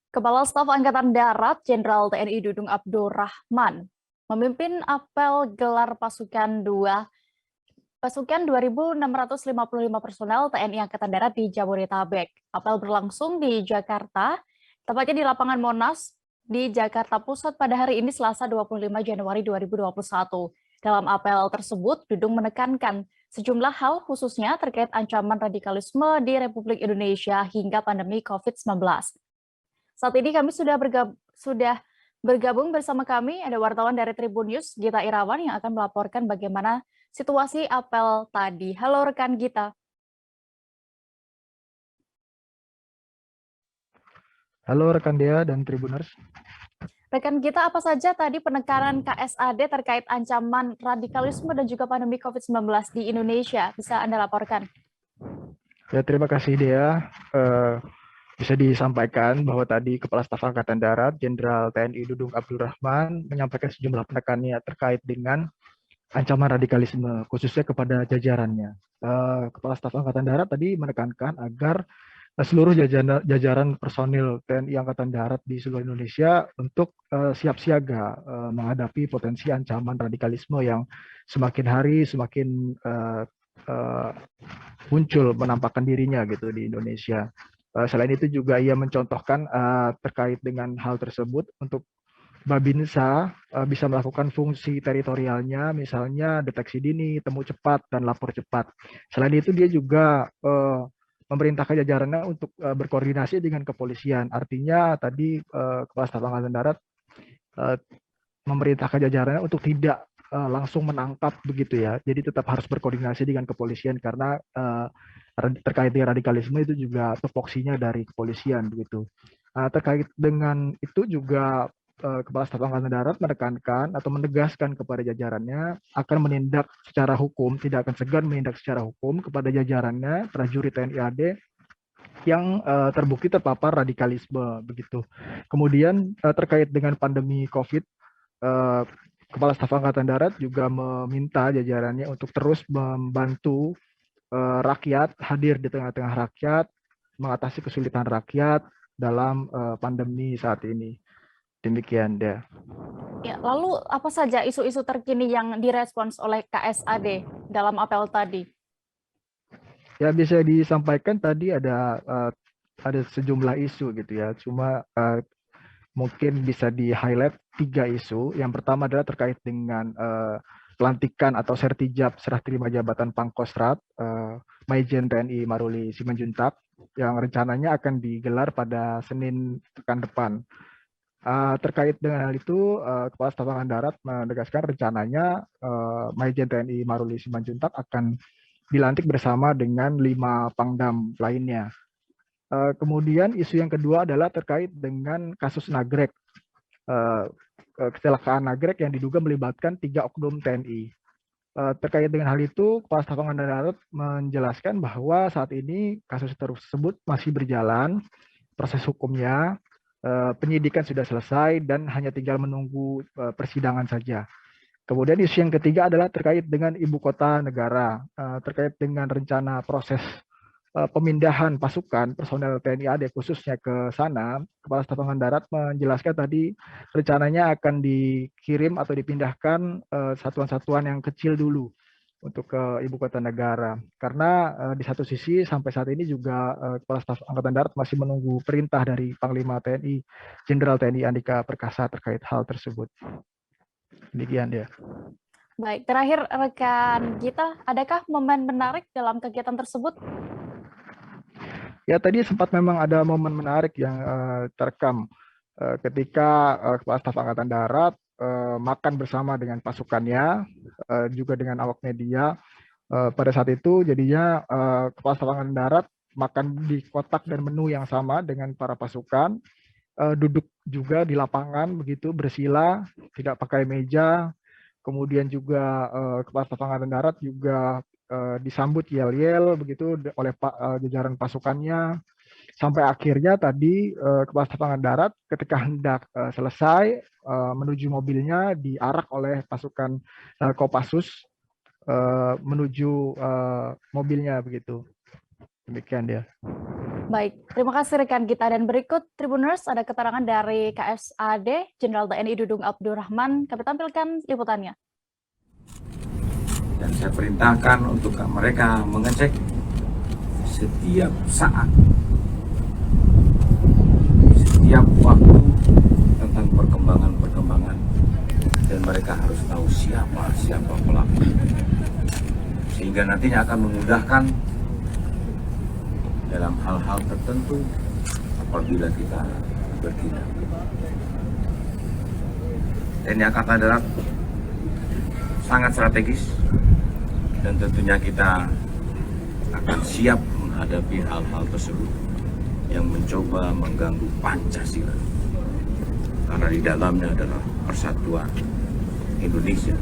Kepala Staf Angkatan Darat Jenderal TNI Dudung Abdurrahman memimpin apel gelar pasukan 2.655 personel TNI Angkatan Darat di Jabodetabek. Apel berlangsung di Jakarta, tepatnya di lapangan Monas di Jakarta Pusat pada hari ini Selasa 25 Januari 2021. Dalam apel tersebut, Dudung menekankan sejumlah hal khususnya terkait ancaman radikalisme di Republik Indonesia hingga pandemi COVID-19. Saat ini kami sudah bergabung bersama kami, ada wartawan dari Tribun News, Gita Irawan, yang akan melaporkan bagaimana situasi apel tadi. Halo rekan Gita. Halo rekan Dea dan Tribuners. Rekan Gita, apa saja tadi penekanan KSAD terkait ancaman radikalisme dan juga pandemi COVID-19 di Indonesia? Bisa Anda laporkan? Ya, terima kasih Dea. Bisa disampaikan bahwa tadi Kepala Staf Angkatan Darat Jenderal TNI Dudung Abdurrahman menyampaikan sejumlah penekanannya terkait dengan ancaman radikalisme, khususnya kepada jajarannya. Kepala Staf Angkatan Darat tadi menekankan agar seluruh jajaran personil TNI Angkatan Darat di seluruh Indonesia untuk siap siaga menghadapi potensi ancaman radikalisme yang semakin hari semakin muncul menampakkan dirinya gitu di Indonesia. Selain itu juga ia mencontohkan terkait dengan hal tersebut untuk Babinsa bisa melakukan fungsi teritorialnya, misalnya deteksi dini, temu cepat, dan lapor cepat. Selain itu dia juga memerintahkan jajarannya untuk berkoordinasi dengan kepolisian. Artinya tadi Kepala Staf Angkatan Darat memerintahkan jajarannya untuk tidak langsung menangkap begitu ya. Jadi tetap harus berkoordinasi dengan kepolisian karena terkait dengan radikalisme itu juga tupoksinya dari kepolisian begitu. Terkait dengan itu juga Kepala Staf Angkatan Darat menekankan atau menegaskan kepada jajarannya akan menindak secara hukum, tidak akan segan menindak secara hukum kepada jajarannya prajurit TNI AD yang terbukti terpapar radikalisme begitu. Kemudian terkait dengan pandemi COVID, Kepala Staf Angkatan Darat juga meminta jajarannya untuk terus membantu rakyat, hadir di tengah-tengah rakyat, mengatasi kesulitan rakyat dalam pandemi saat ini. Demikian, Dea. Ya, lalu apa saja isu-isu terkini yang direspons oleh KSAD dalam apel tadi? Ya, bisa disampaikan tadi ada sejumlah isu gitu ya. Cuma mungkin bisa di-highlight 3 isu. Yang pertama adalah terkait dengan pelantikan atau sertijab serah terima jabatan Pangkostrat Maijen TNI Maruli Simanjuntak yang rencananya akan digelar pada Senin pekan depan. Terkait dengan hal itu, Kepala Staf Angkatan Darat menegaskan rencananya Maijen TNI Maruli Simanjuntak akan dilantik bersama dengan 5 pangdam lainnya. Kemudian isu yang kedua adalah terkait dengan kasus Nagrek, kecelakaan Nagrek yang diduga melibatkan 3 oknum TNI. Terkait dengan hal itu, Kepala Staf Angkatan Darat menjelaskan bahwa saat ini kasus tersebut masih berjalan, proses hukumnya, penyidikan sudah selesai dan hanya tinggal menunggu persidangan saja. Kemudian isu yang ketiga adalah terkait dengan ibu kota negara, terkait dengan rencana proses pemindahan pasukan personel TNI AD khususnya ke sana. Kepala Staf Angkatan Darat menjelaskan tadi rencananya akan dikirim atau dipindahkan satuan-satuan yang kecil dulu untuk ke ibu kota negara. Karena di satu sisi sampai saat ini juga Kepala Staf Angkatan Darat masih menunggu perintah dari Panglima TNI Jenderal TNI Andika Perkasa terkait hal tersebut. Demikian ya. Baik, terakhir rekan Gita, adakah momen menarik dalam kegiatan tersebut? Ya, tadi sempat memang ada momen menarik yang terekam ketika Kepala Staf Angkatan Darat makan bersama dengan pasukannya, juga dengan awak media. Pada saat itu jadinya Kepala Staf Angkatan Darat makan di kotak dan menu yang sama dengan para pasukan, duduk juga di lapangan begitu bersila, tidak pakai meja. Kemudian juga Kepala Staf Angkatan Darat juga disambut yel-yel begitu oleh jajaran pasukannya. Sampai akhirnya tadi Kepala Staf Angkatan Darat ketika hendak selesai menuju mobilnya diarak oleh pasukan Kopassus menuju mobilnya begitu. Demikian dia. Baik, terima kasih rekan Gita. Dan berikut Tribuners ada keterangan dari KSAD Jenderal TNI Dudung Abdurrahman. Kami tampilkan liputannya. Dan saya perintahkan untuk mereka mengecek setiap saat, setiap waktu tentang perkembangan, dan mereka harus tahu siapa pelaku, sehingga nantinya akan memudahkan dalam hal-hal tertentu apabila kita bertindak. TNI Angkatan Darat sangat strategis, dan tentunya kita akan siap menghadapi hal-hal tersebut yang mencoba mengganggu Pancasila, karena di dalamnya adalah persatuan Indonesia.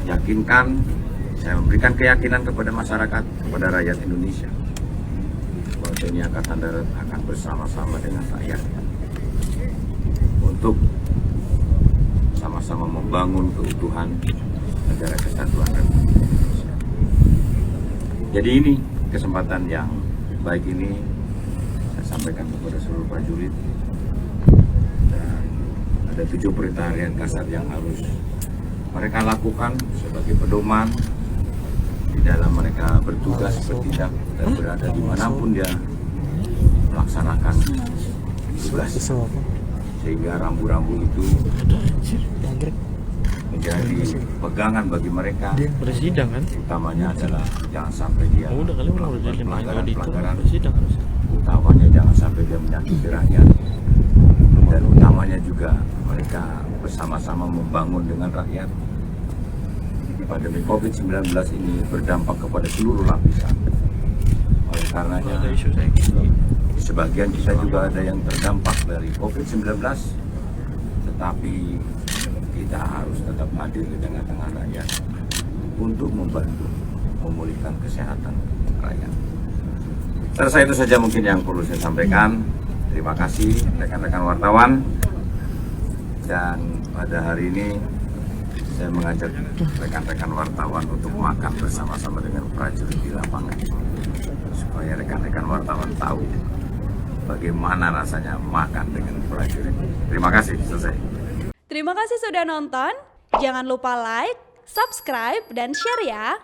Yakinkan, saya memberikan keyakinan kepada masyarakat, kepada rakyat Indonesia, bahwa TNI Angkatan Darat akan bersama-sama dengan rakyat untuk sama-sama membangun keutuhan negara kesatuan Republik Indonesia. Jadi ini kesempatan yang baik ini saya sampaikan kepada seluruh prajurit, dan ada 7 perintah harian kasar yang harus mereka lakukan sebagai pedoman di dalam mereka bertugas, bertindak, dan berada dimanapun dia melaksanakan tugas, sehingga rambu-rambu itu menjadi pegangan bagi mereka. Bersidang kan? Utamanya adalah jangan sampai dia Udah kali orang udah jadi pelanggaran, bersidang harusnya. utamanya jangan sampai dia menyakiti rakyat, dan utamanya juga mereka bersama-sama membangun dengan rakyat. Pandemi COVID-19 ini berdampak kepada seluruh lapisan. Oleh karenanya, Ada isu saya gini. sebagian kita juga ada yang terdampak dari COVID-19, tetapi kita harus tetap hadir di tengah-tengah rakyat untuk membantu memulihkan kesehatan rakyat. Saya rasa itu saja mungkin yang perlu saya sampaikan. Terima kasih rekan-rekan wartawan. Dan pada hari ini saya mengajak rekan-rekan wartawan untuk makan bersama-sama dengan prajurit di lapangan, supaya rekan-rekan wartawan tahu bagaimana rasanya makan dengan prajurit. Terima kasih, selesai. Terima kasih sudah nonton. Jangan lupa like, subscribe, dan share ya.